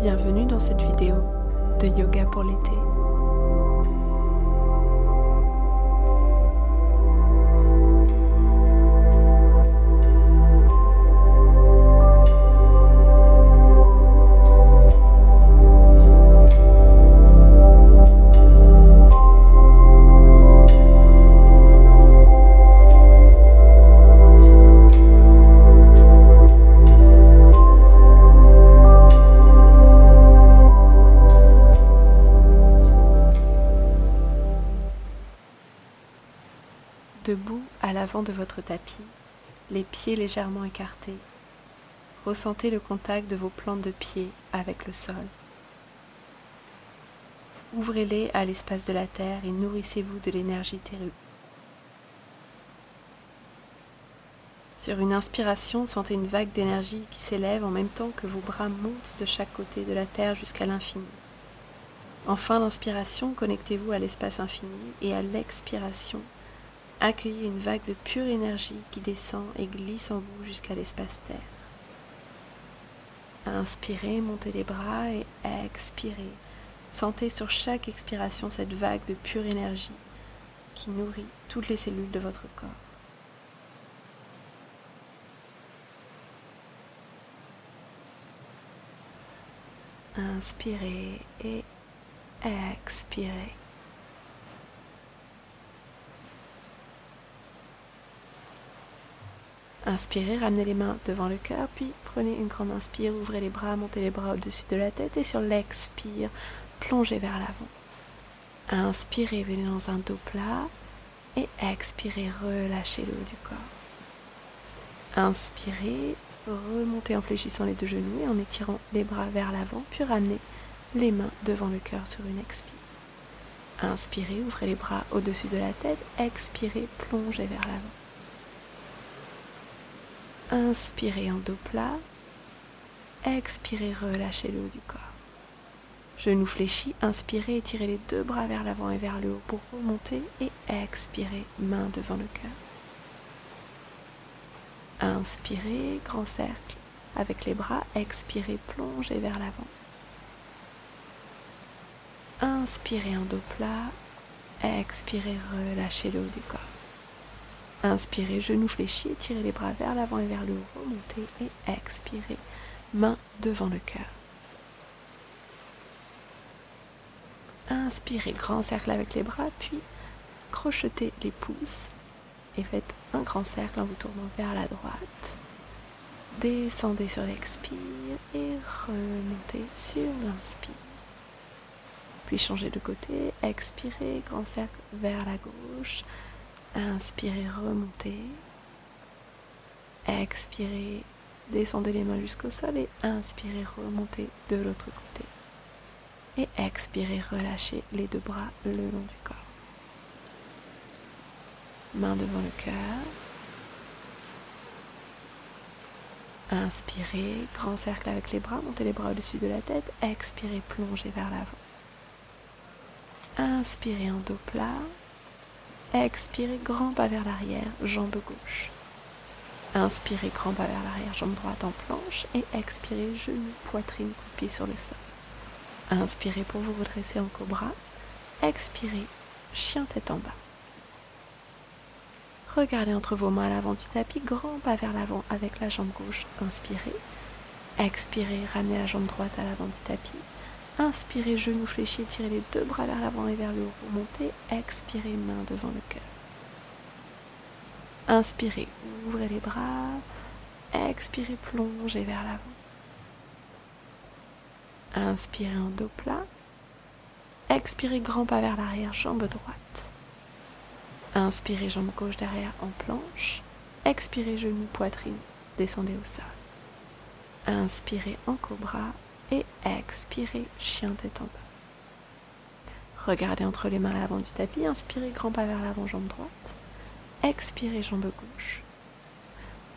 Bienvenue dans cette vidéo de yoga pour l'été. Debout à l'avant de votre tapis, les pieds légèrement écartés, ressentez le contact de vos plantes de pied avec le sol. Ouvrez-les à l'espace de la terre et nourrissez-vous de l'énergie théruque. Sur une inspiration, sentez une vague d'énergie qui s'élève en même temps que vos bras montent de chaque côté de la terre jusqu'à l'infini. En fin d'inspiration, connectez-vous à l'espace infini et à l'expiration, accueillez une vague de pure énergie qui descend et glisse en vous jusqu'à l'espace terre. Inspirez, montez les bras et expirez. Sentez sur chaque expiration cette vague de pure énergie qui nourrit toutes les cellules de votre corps. Inspirez et expirez. Inspirez, ramenez les mains devant le cœur, puis prenez une grande inspire, ouvrez les bras, montez les bras au-dessus de la tête et sur l'expire, plongez vers l'avant. Inspirez, venez dans un dos plat et expirez, relâchez le haut du corps. Inspirez, remontez en fléchissant les deux genoux et en étirant les bras vers l'avant, puis ramenez les mains devant le cœur sur une expire. Inspirez, ouvrez les bras au-dessus de la tête, expirez, plongez vers l'avant. Inspirez en dos plat, expirez, relâchez le haut du corps. Genoux fléchis, inspirez, étirez les deux bras vers l'avant et vers le haut pour remonter et expirez, main devant le cœur. Inspirez, grand cercle avec les bras, expirez, plongez vers l'avant. Inspirez en dos plat, expirez, relâchez le haut du corps. Inspirez, genoux fléchis, tirez les bras vers l'avant et vers le haut, remontez et expirez, main devant le cœur. Inspirez, grand cercle avec les bras, puis crochetez les pouces et faites un grand cercle en vous tournant vers la droite. Descendez sur l'expire et remontez sur l'inspire. Puis changez de côté, expirez, grand cercle vers la gauche. Inspirez, remontez. Expirez, descendez les mains jusqu'au sol et inspirez, remontez de l'autre côté. Et expirez, relâchez les deux bras le long du corps. Main devant le cœur. Inspirez, grand cercle avec les bras, montez les bras au-dessus de la tête. Expirez, plongez vers l'avant. Inspirez en dos plat. Expirez, grand pas vers l'arrière, jambe gauche. Inspirez, grand pas vers l'arrière, jambe droite en planche. Et expirez, genoux, poitrine, coup de pied sur le sol. Inspirez pour vous redresser en cobra. Expirez, chien tête en bas. Regardez entre vos mains à l'avant du tapis, grand pas vers l'avant avec la jambe gauche. Inspirez. Expirez, ramenez la jambe droite à l'avant du tapis. Inspirez, genoux fléchis, tirez les deux bras vers l'avant et vers le haut, remontez. Expirez, main devant le cœur. Inspirez, ouvrez les bras. Expirez, plongez vers l'avant. Inspirez en dos plat. Expirez, grand pas vers l'arrière, jambe droite. Inspirez, jambe gauche derrière en planche. Expirez, genoux, poitrine, descendez au sol. Inspirez en cobra. Et expirez, chien tête en bas. Regardez entre les mains à l'avant du tapis. Inspirez, grand pas vers l'avant, jambe droite. Expirez, jambe gauche.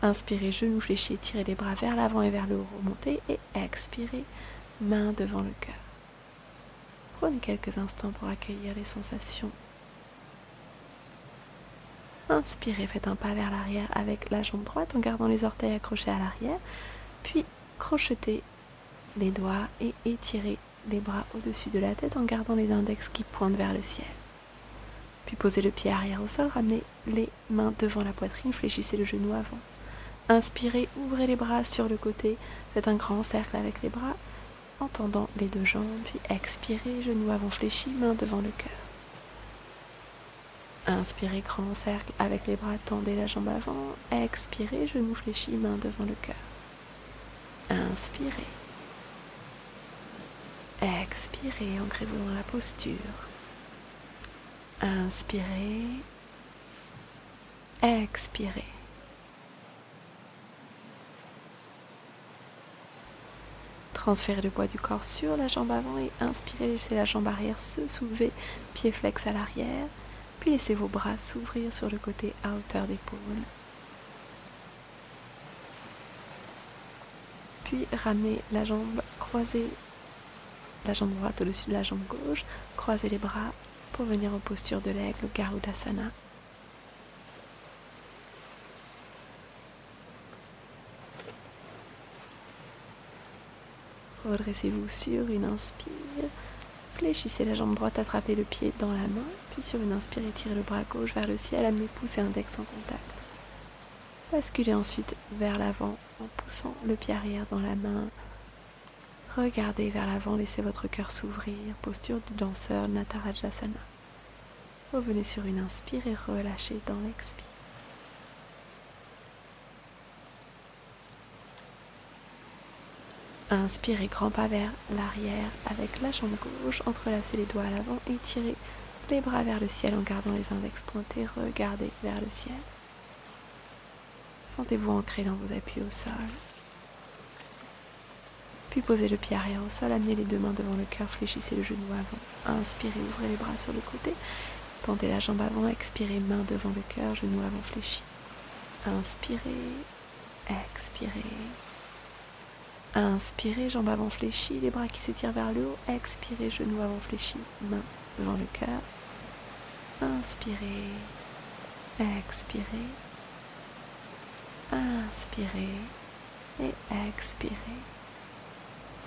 Inspirez, genoux fléchis, tirez les bras vers l'avant et vers le haut, remontez. Et expirez, main devant le cœur. Prenez quelques instants pour accueillir les sensations. Inspirez, faites un pas vers l'arrière avec la jambe droite en gardant les orteils accrochés à l'arrière. Puis crochetez les doigts et étirez les bras au-dessus de la tête en gardant les index qui pointent vers le ciel. Puis posez le pied arrière au sol, ramenez les mains devant la poitrine, fléchissez le genou avant. Inspirez, ouvrez les bras sur le côté, faites un grand cercle avec les bras en tendant les deux jambes, puis expirez, genou avant fléchi, main devant le cœur. Inspirez, grand cercle avec les bras, tendez la jambe avant, expirez, genou fléchi, main devant le cœur. Inspirez. Expirez, ancrez-vous dans la posture. Inspirez. Expirez. Transférez le poids du corps sur la jambe avant et inspirez, laissez la jambe arrière se soulever, pied flex à l'arrière, puis laissez vos bras s'ouvrir sur le côté à hauteur d'épaule. Puis ramenez la jambe croisée, la jambe droite au-dessus de la jambe gauche, croisez les bras pour venir en posture de l'aigle, Garudasana. Redressez-vous sur une inspire, fléchissez la jambe droite, attrapez le pied dans la main, puis sur une inspire, étirez le bras gauche vers le ciel, amenez pouce et index en contact. Basculez ensuite vers l'avant en poussant le pied arrière dans la main. Regardez vers l'avant, laissez votre cœur s'ouvrir, posture du danseur Natarajasana. Revenez sur une inspire et relâchez dans l'expire. Inspirez, grand pas vers l'arrière avec la jambe gauche, entrelacez les doigts à l'avant, étirez les bras vers le ciel en gardant les index pointés, regardez vers le ciel. Sentez-vous ancré dans vos appuis au sol. Puis posez le pied arrière au sol, amenez les deux mains devant le cœur, fléchissez le genou avant. Inspirez, ouvrez les bras sur le côté, tendez la jambe avant, expirez, main devant le cœur, genou avant fléchi. Inspirez, expirez. Inspirez, jambe avant fléchie, les bras qui s'étirent vers le haut. Expirez, genou avant fléchi, main devant le cœur. Inspirez, expirez. Inspirez et expirez.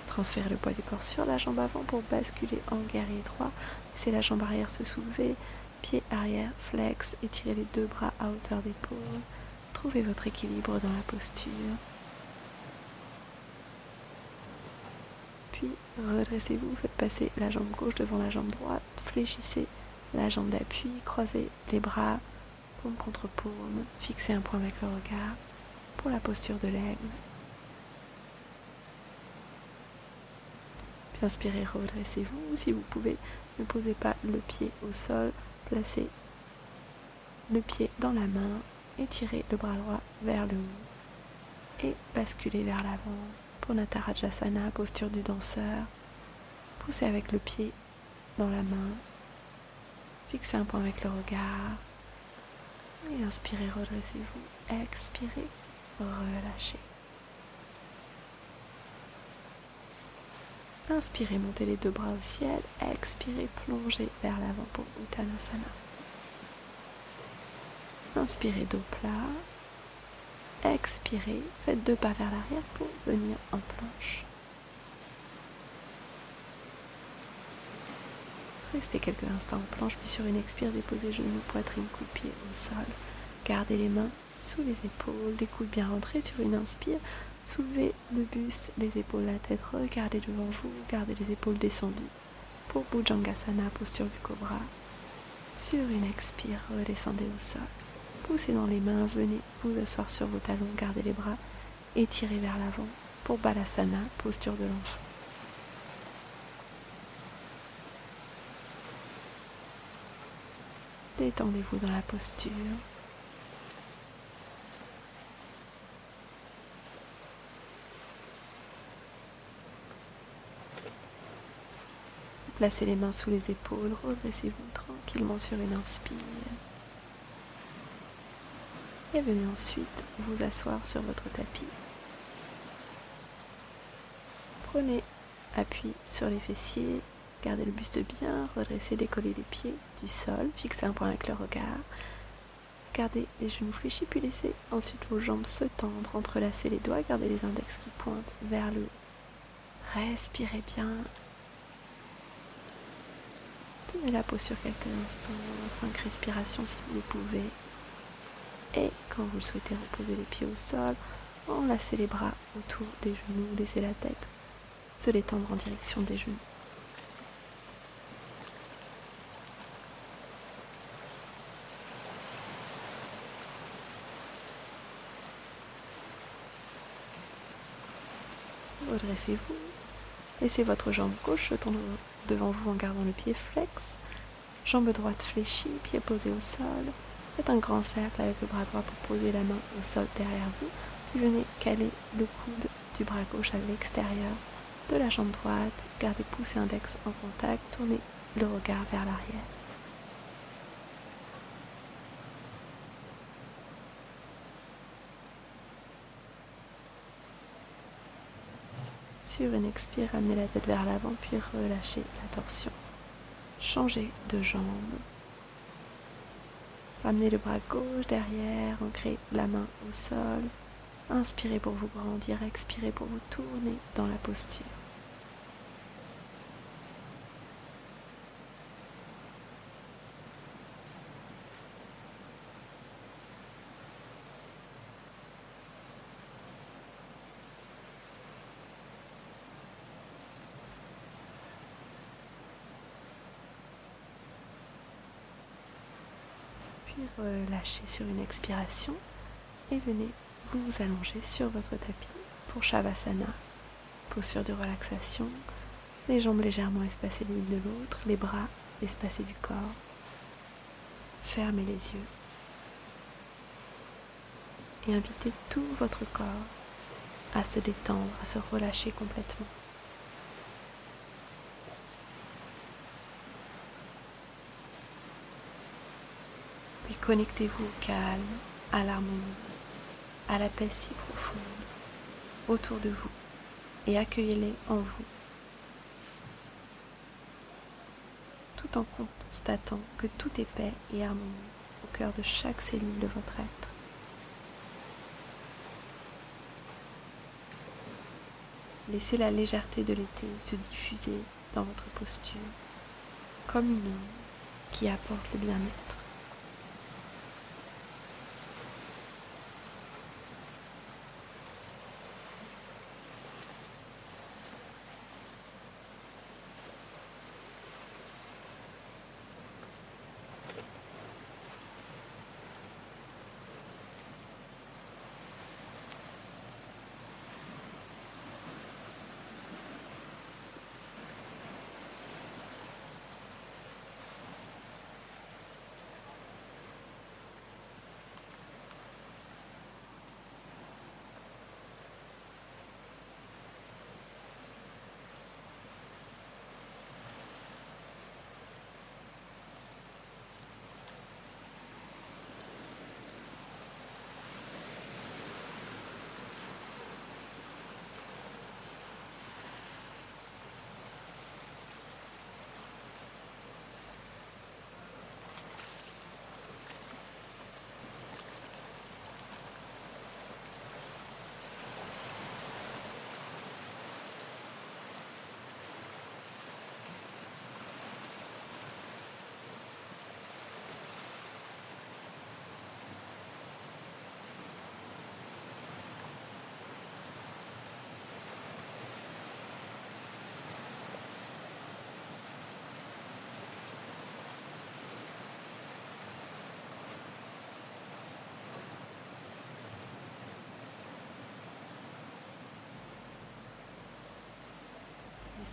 Transférez le poids du corps sur la jambe avant pour basculer en guerrier droit. Laissez la jambe arrière se soulever, pied arrière, flex, étirez les deux bras à hauteur d'épaule. Trouvez votre équilibre dans la posture. Puis redressez-vous, faites passer la jambe gauche devant la jambe droite, fléchissez la jambe d'appui, croisez les bras, paume contre paume, fixez un point avec le regard pour la posture de l'aigle. Puis inspirez, redressez-vous. Si vous pouvez, ne posez pas le pied au sol, placez le pied dans la main, étirez le bras droit vers le haut et basculez vers l'avant. Pour Natarajasana, posture du danseur, poussez avec le pied dans la main, fixez un point avec le regard, et inspirez, redressez-vous, expirez, relâchez. Inspirez, montez les deux bras au ciel, expirez, plongez vers l'avant pour Uttanasana. Inspirez, dos plat. Expirez, faites deux pas vers l'arrière pour venir en planche. Restez quelques instants en planche, puis sur une expire, déposez genoux, poitrine, coude pied au sol. Gardez les mains sous les épaules, les coudes bien rentrés. Sur une inspire, soulevez le buste, les épaules, la tête, regardez devant vous, gardez les épaules descendues. Pour Bhujangasana, posture du cobra. Sur une expire, redescendez au sol. Poussez dans les mains, venez vous asseoir sur vos talons, gardez les bras, étirez vers l'avant pour Balasana, posture de l'enfant. Détendez-vous dans la posture. Placez les mains sous les épaules, redressez-vous tranquillement sur une inspire. Et venez ensuite vous asseoir sur votre tapis. Prenez appui sur les fessiers, gardez le buste bien, redressez, décollez les pieds du sol, fixez un point avec le regard. Gardez les genoux fléchis, puis laissez ensuite vos jambes se tendre, entrelacez les doigts, gardez les index qui pointent vers le haut. respirez bien. Tenez la pause sur quelques instants, 5 respirations si vous le pouvez. Et quand vous le souhaitez, reposez les pieds au sol, enlacez les bras autour des genoux, laissez la tête se détendre en direction des genoux. Redressez-vous, laissez votre jambe gauche se tendre devant vous en gardant le pied flex, jambe droite fléchie, pied posé au sol. Faites un grand cercle avec le bras droit pour poser la main au sol derrière vous, puis venez caler le coude du bras gauche à l'extérieur de la jambe droite, gardez pouce et index en contact, tournez le regard vers l'arrière. Sur une expire, ramenez la tête vers l'avant, puis relâchez la torsion. Changez de jambe. Ramenez le bras gauche derrière, ancrez la main au sol. Inspirez pour vous grandir, expirez pour vous tourner dans la posture. Puis relâchez sur une expiration et venez vous allonger sur votre tapis pour Shavasana. Posture de relaxation, les jambes légèrement espacées l'une de l'autre, les bras espacés du corps. Fermez les yeux et invitez tout votre corps à se détendre, à se relâcher complètement. Puis connectez-vous au calme, à l'harmonie, à la paix si profonde autour de vous et accueillez-les en vous, tout en constatant que tout est paix et harmonie au cœur de chaque cellule de votre être. Laissez la légèreté de l'été se diffuser dans votre posture, comme une onde qui apporte le bien-être.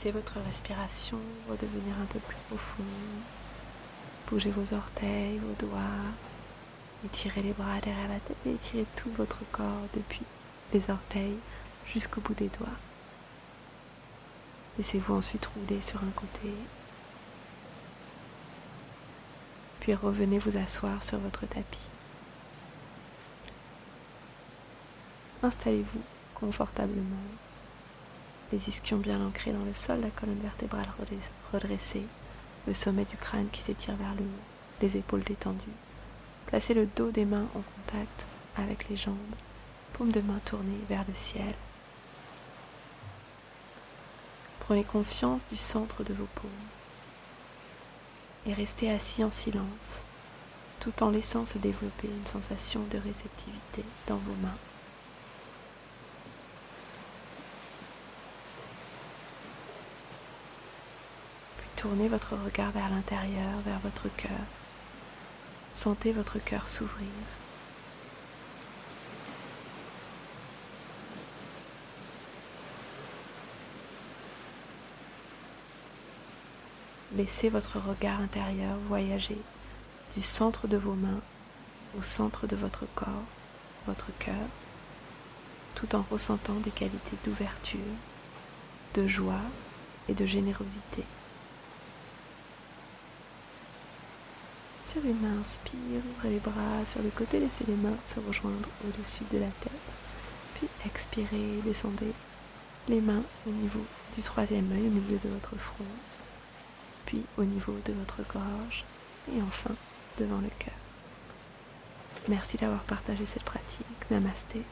Laissez votre respiration redevenir un peu plus profonde. Bougez vos orteils, vos doigts. Étirez les bras derrière la tête et étirez tout votre corps depuis les orteils jusqu'au bout des doigts. Laissez-vous ensuite rouler sur un côté. Puis revenez vous asseoir sur votre tapis. Installez-vous confortablement. Les ischions bien ancrés dans le sol, la colonne vertébrale redressée, le sommet du crâne qui s'étire vers le haut, les épaules détendues. Placez le dos des mains en contact avec les jambes, paume de main tournée vers le ciel. Prenez conscience du centre de vos paumes et restez assis en silence, tout en laissant se développer une sensation de réceptivité dans vos mains. Puis tournez votre regard vers l'intérieur, vers votre cœur. Sentez votre cœur s'ouvrir. Laissez votre regard intérieur voyager du centre de vos mains au centre de votre corps, votre cœur, tout en ressentant des qualités d'ouverture, de joie et de générosité. Sur une main, inspire, ouvrez les bras sur le côté, laissez les mains se rejoindre au-dessus de la tête. Puis expirez, descendez les mains au niveau du troisième œil, au milieu de votre front, puis au niveau de votre gorge, et enfin devant le cœur. Merci d'avoir partagé cette pratique. Namasté.